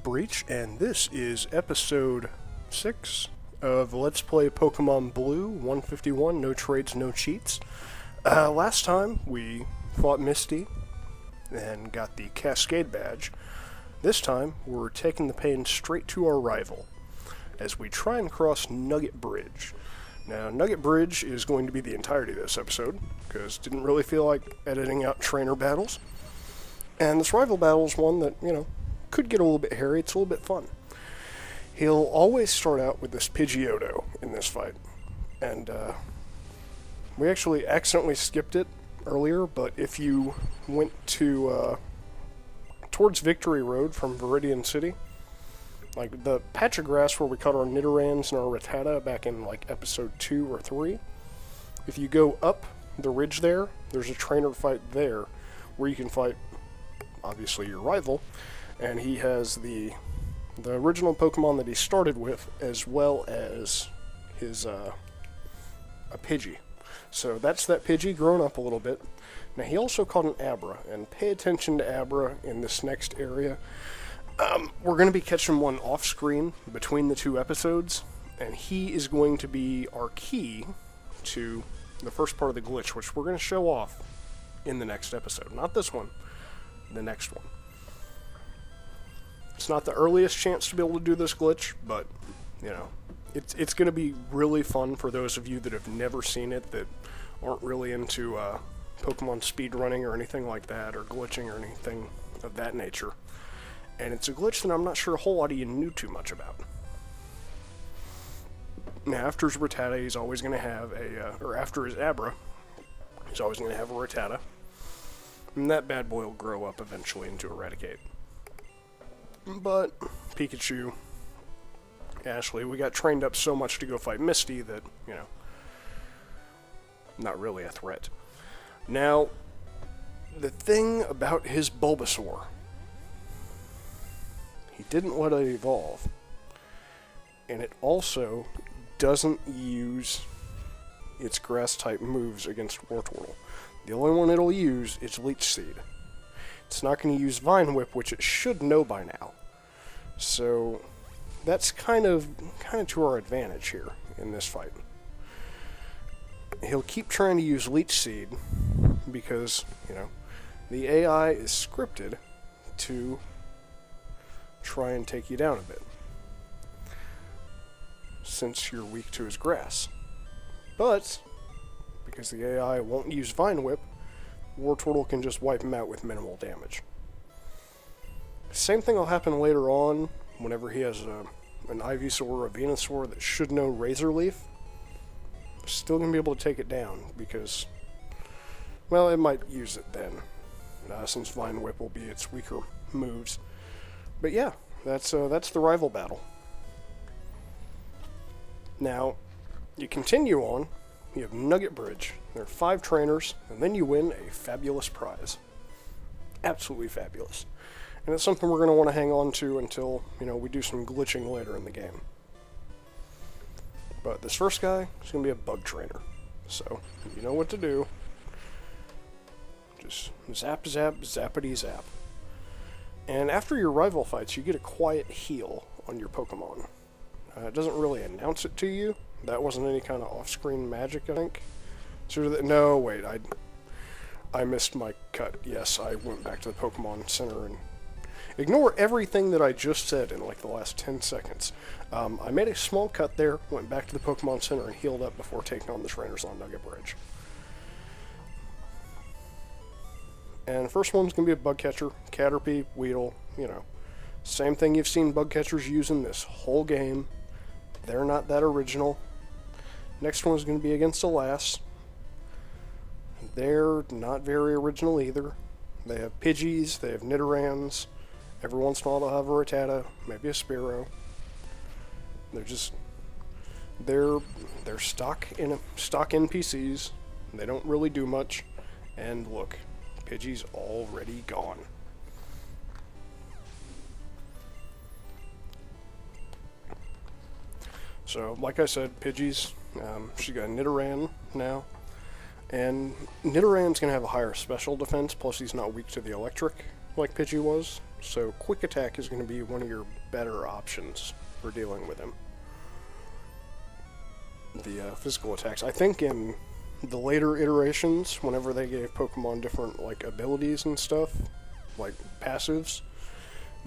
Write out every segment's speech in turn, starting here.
Breach, and this is episode 6 of Let's Play Pokemon Blue 151, No Trades, No Cheats. Last time we fought Misty and got the Cascade Badge. This time we're taking the pain straight to our rival as we try and cross Nugget Bridge. Now, Nugget Bridge is going to be the entirety of this episode, because didn't really feel like editing out trainer battles. And this rival battle is one that, could get a little bit hairy. It's a little bit fun. He'll always start out with this Pidgeotto in this fight. And we actually accidentally skipped it earlier, but if you went to towards Victory Road from Viridian City, like the patch of grass where we caught our Nidorans and our Rattata back in like episode 2 or 3, if you go up the ridge there, there's a trainer fight there where you can fight, obviously, your rival, and he has the original Pokemon that he started with, as well as his a Pidgey. So that's that Pidgey grown up a little bit. Now he also caught an Abra, and pay attention to Abra in this next area. We're going to be catching one off-screen between the two episodes, and he is going to be our key to the first part of the glitch, which we're going to show off in the next episode. Not this one, the next one. It's not the earliest chance to be able to do this glitch, but, it's going to be really fun for those of you that have never seen it, that aren't really into Pokemon speedrunning or anything like that, or glitching or anything of that nature. And it's a glitch that I'm not sure a whole lot of you knew too much about. Now, after his Rattata, he's always going to have or after his Abra, he's always going to have a Rattata. And that bad boy will grow up eventually into Eradicate. But Pikachu, Ashley, we got trained up so much to go fight Misty that, not really a threat. Now, the thing about his Bulbasaur, he didn't let it evolve, and it also doesn't use its grass-type moves against Wartortle. The only one it'll use is Leech Seed. It's not going to use Vine Whip, which it should know by now. So that's kind of to our advantage here in this fight. He'll keep trying to use Leech Seed because, the AI is scripted to try and take you down a bit, since you're weak to his grass. But because the AI won't use Vine Whip, Wartortle can just wipe him out with minimal damage. Same thing will happen later on whenever he has an Ivysaur or a Venusaur that should know Razor Leaf. Still going to be able to take it down because, well, it might use it then, since Vine Whip will be its weaker moves. But yeah, that's the rival battle. Now, you continue on. You have Nugget Bridge. There are 5 trainers, and then you win a fabulous prize. Absolutely fabulous. And it's something we're going to want to hang on to until, we do some glitching later in the game. But this first guy is going to be a bug trainer. So, you know what to do. Just zap, zap, zappity, zap. And after your rival fights, you get a quiet heal on your Pokemon. It doesn't really announce it to you. That wasn't any kind of off-screen magic, I think. No, wait, I missed my cut. Yes, I went back to the Pokemon Center and... Ignore everything that I just said in like the last 10 seconds. I made a small cut there, went back to the Pokemon Center and healed up before taking on the trainers on Nugget Bridge. And the first one's going to be a bug catcher, Caterpie, Weedle, Same thing you've seen bug catchers use in this whole game. They're not that original. Next one's going to be against a Lass. They're not very original either. They have Pidgeys, they have Nidorans. Every once in a while they'll have a Rattata, maybe a Spearow. They're stock NPCs. They don't really do much. And look, Pidgey's already gone. So, like I said, Pidgey's, she got a Nidoran now. And Nidoran's going to have a higher special defense, plus he's not weak to the electric, like Pidgey was. So quick attack is going to be one of your better options for dealing with him. The physical attacks. I think in the later iterations, whenever they gave Pokemon different like abilities and stuff, like passives,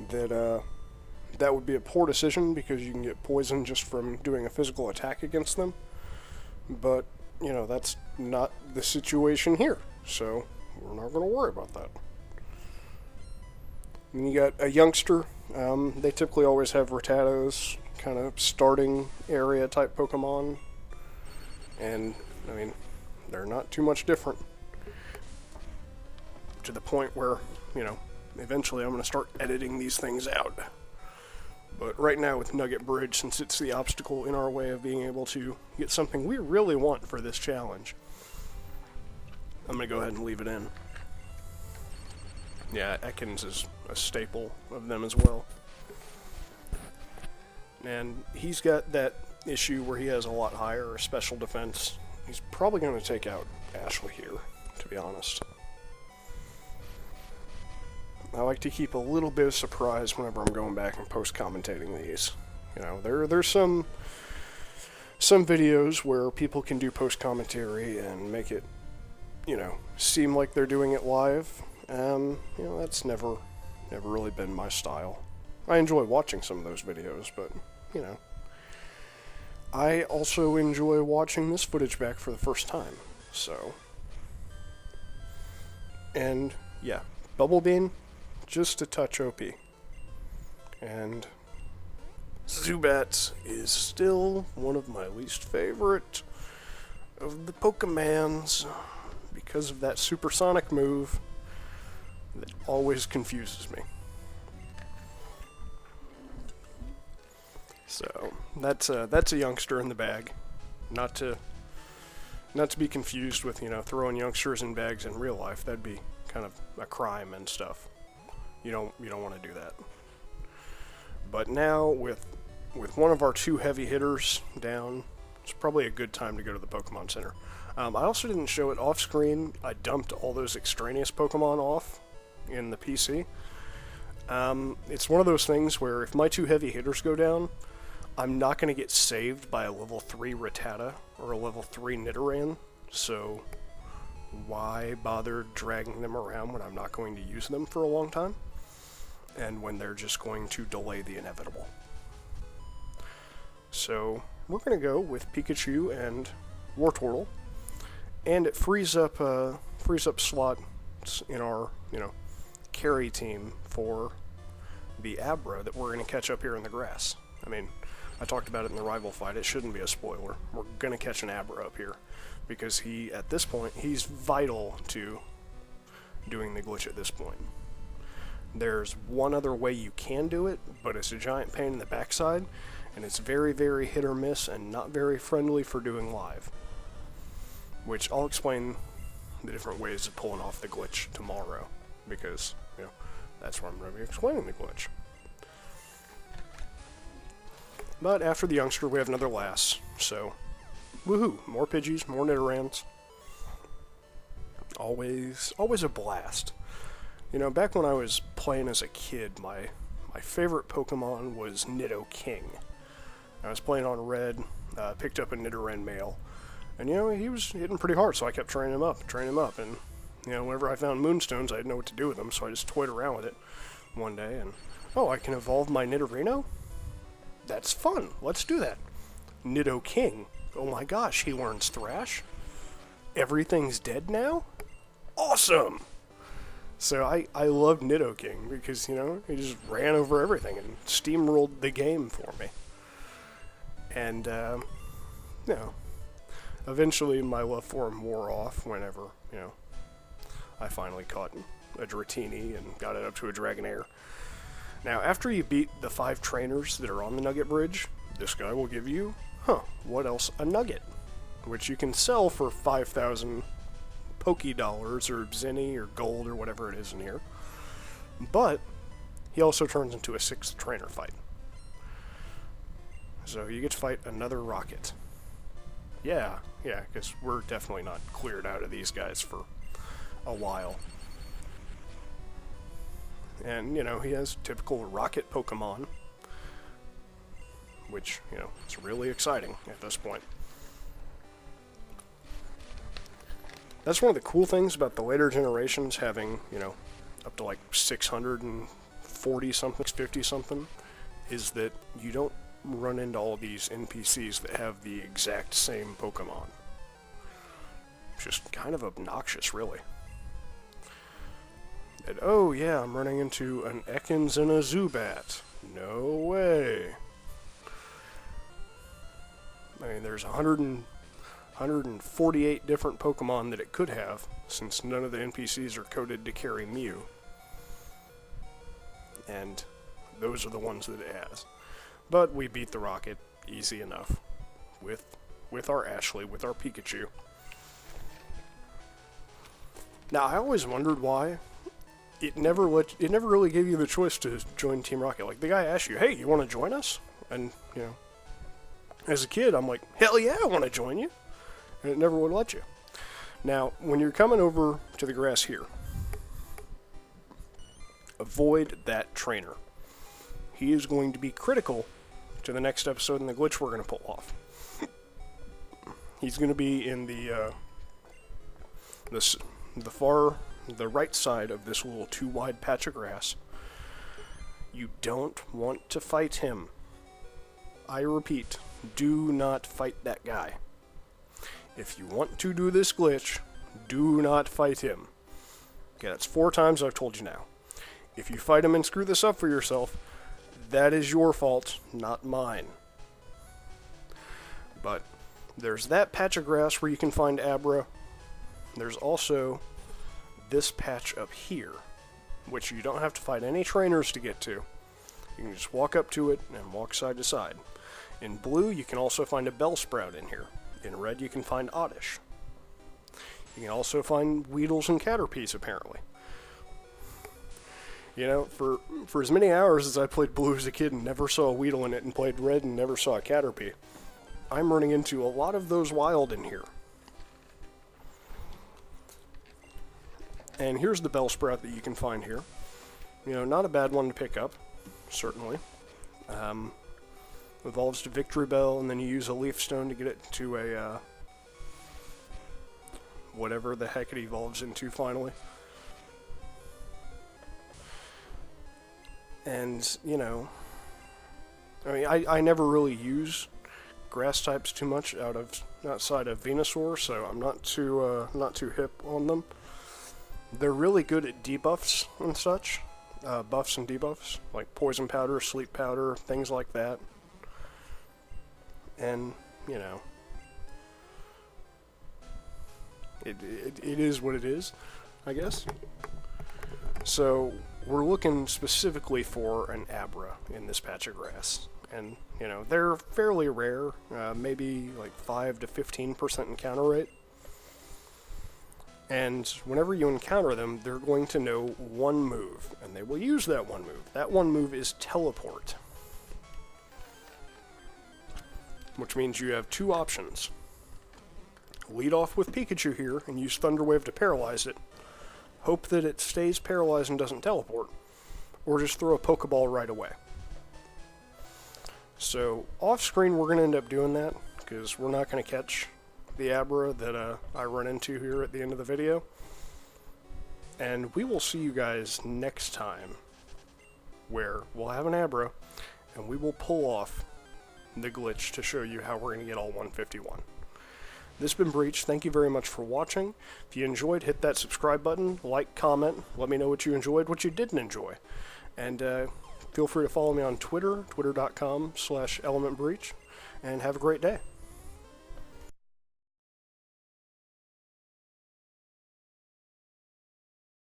that would be a poor decision because you can get poisoned just from doing a physical attack against them. But, you know, that's not the situation here, so we're not going to worry about that. And you got a youngster. They typically always have Rattatas, kind of starting area type Pokemon. And, I mean, they're not too much different. To the point where, you know, eventually I'm going to start editing these things out. But right now with Nugget Bridge, since it's the obstacle in our way of being able to get something we really want for this challenge, I'm going to go ahead and leave it in. Yeah, Ekans is a staple of them as well. And he's got that issue where he has a lot higher special defense. He's probably going to take out Ashley here, to be honest. I like to keep a little bit of surprise whenever I'm going back and post-commentating these. You know, there's some videos where people can do post-commentary and make it, you know, seem like they're doing it live. You know, that's never really been my style. I enjoy watching some of those videos, but, you know, I also enjoy watching this footage back for the first time, so. And, yeah, Bubble Bean, just a touch OP. And Zubats is still one of my least favorite of the Pokemans because of that supersonic move that always confuses me. So that's a youngster in the bag, not to be confused with, you know, throwing youngsters in bags in real life. That'd be kind of a crime and stuff. You don't want to do that. But now with one of our two heavy hitters down, it's probably a good time to go to the Pokemon Center. I also didn't show it off screen. I dumped all those extraneous Pokemon off in the PC. It's one of those things where if my two heavy hitters go down, I'm not going to get saved by a level 3 Rattata or a level 3 Nidoran, so why bother dragging them around when I'm not going to use them for a long time, and when they're just going to delay the inevitable. So we're going to go with Pikachu and Wartortle, and it frees up slots in our, you know, carry team for the Abra that we're going to catch up here in the grass. I mean, I talked about it in the rival fight. It shouldn't be a spoiler. We're going to catch an Abra up here because at this point, he's vital to doing the glitch at this point. There's one other way you can do it, but it's a giant pain in the backside, and it's very, very hit or miss and not very friendly for doing live. Which I'll explain the different ways of pulling off the glitch tomorrow, because, you know, that's where I'm going to be explaining the glitch. But after the youngster, we have another lass, so woohoo! More Pidgeys, more Nidorans. Always a blast. You know, back when I was playing as a kid, my favorite Pokemon was Nidoking. I was playing on Red, picked up a Nidoran male, and, you know, he was hitting pretty hard, so I kept training him up, and, you know, whenever I found Moonstones, I didn't know what to do with them, so I just toyed around with it one day, and, oh, I can evolve my Nidorino? That's fun. Let's do that. Nidoking. Oh my gosh, he learns Thrash. Everything's dead now? Awesome! So I loved Nidoking because, you know, he just ran over everything and steamrolled the game for me. And, you know, eventually my love for him wore off whenever, you know, I finally caught a Dratini and got it up to a Dragonair. Now, after you beat the 5 trainers that are on the Nugget Bridge, this guy will give you, what else? A Nugget, which you can sell for 5,000 Poké-Dollars or Zenny or Gold or whatever it is in here. But he also turns into a 6th trainer fight. So you get to fight another Rocket. Yeah, because we're definitely not cleared out of these guys for a while. And, he has typical rocket Pokemon, which, it's really exciting at this point. That's one of the cool things about the later generations having, up to like 640 something, 50 something, is that you don't run into all these NPCs that have the exact same Pokemon. It's just kind of obnoxious, really. And, oh yeah, I'm running into an Ekans and a Zubat. No way. I mean, there's 148 different Pokemon that it could have, since none of the NPCs are coded to carry Mew. And those are the ones that it has. But we beat the Rocket easy enough with our Ashley, with our Pikachu. Now, I always wondered why it never really gave you the choice to join Team Rocket. Like, the guy asked you, hey, you want to join us? And, as a kid, I'm like, hell yeah, I want to join you. And it never would let you. Now, when you're coming over to the grass here, avoid that trainer. He is going to be critical to the next episode and the glitch we're going to pull off. He's going to be in the right side of this little too wide patch of grass. You don't want to fight him. I repeat, do not fight that guy. If you want to do this glitch, do not fight him. Okay, that's 4 times I've told you now. If you fight him and screw this up for yourself, that is your fault, not mine. But there's that patch of grass where you can find Abra. There's also this patch up here, which you don't have to fight any trainers to get to. You can just walk up to it and walk side to side. In blue, you can also find a Bellsprout in here. In red, you can find Oddish. You can also find Weedles and Caterpies, apparently. For as many hours as I played blue as a kid and never saw a Weedle in it, and played red and never saw a Caterpie, I'm running into a lot of those wild in here. And here's the Bellsprout that you can find here. Not a bad one to pick up, certainly. Evolves to Victory Bell, and then you use a Leaf Stone to get it to a, whatever the heck it evolves into finally. And, I never really use grass types too much outside of Venusaur, so I'm not too hip on them. They're really good at debuffs and such, buffs and debuffs, like Poison Powder, Sleep Powder, things like that. And, it is what it is, I guess. So, we're looking specifically for an Abra in this patch of grass. And, they're fairly rare, maybe like 5 to 15% encounter rate. And whenever you encounter them, they're going to know one move, and they will use that one move. That one move is Teleport. Which means you have 2 options. Lead off with Pikachu here and use Thunder Wave to paralyze it. Hope that it stays paralyzed and doesn't teleport. Or just throw a Pokeball right away. So, off screen we're going to end up doing that, because we're not going to catch the Abra that I run into here at the end of the video. And we will see you guys next time, where we'll have an Abra, and we will pull off the glitch to show you how we're going to get all 151. This has been Breach. Thank you very much for watching. If you enjoyed, hit that subscribe button, like, comment, let me know what you enjoyed, what you didn't enjoy. And feel free to follow me on Twitter, twitter.com/elementbreach, and have a great day.